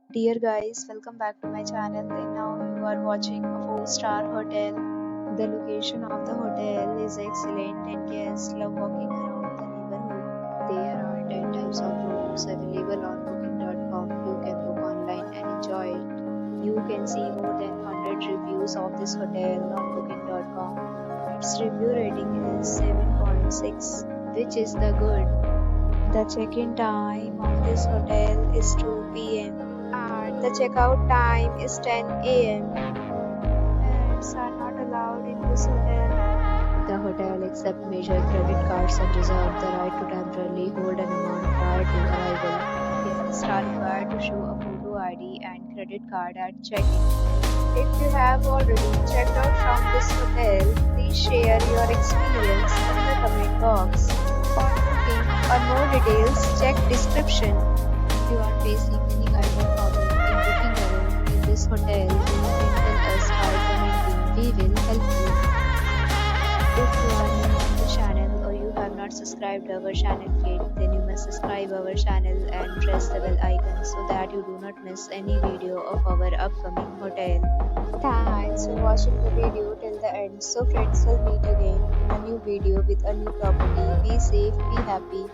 Dear guys, welcome back to my channel. And now you are watching a 4-star hotel. The location of the hotel is excellent and guests love walking around the neighborhood. There are 10 types of rooms available on booking.com. You can book online and enjoy it. You can see more than 100 reviews of this hotel on booking.com. Its review rating is 7.6, which is the good. The check-in time of this hotel is 2 p.m. and the checkout time is 10 a.m. Pets are not allowed in this hotel. The hotel accepts major credit cards and reserves the right to temporarily hold an amount prior to arrival. Guests are required to show a photo ID and credit card at check-in. If you have already checked out from this hotel, please share your experience in the comment box. For booking or more details, check description. If you are facing any kind of problem in booking a room in this hotel, you can tell us by commenting. We will help you. If you are new on the channel or you have not subscribed our channel yet, then you must subscribe our channel and press the bell icon so that you do not miss any video of our upcoming hotel. Thanks for watching the video till the end. So friends, will meet again in a new video with a new property. Be safe, be happy.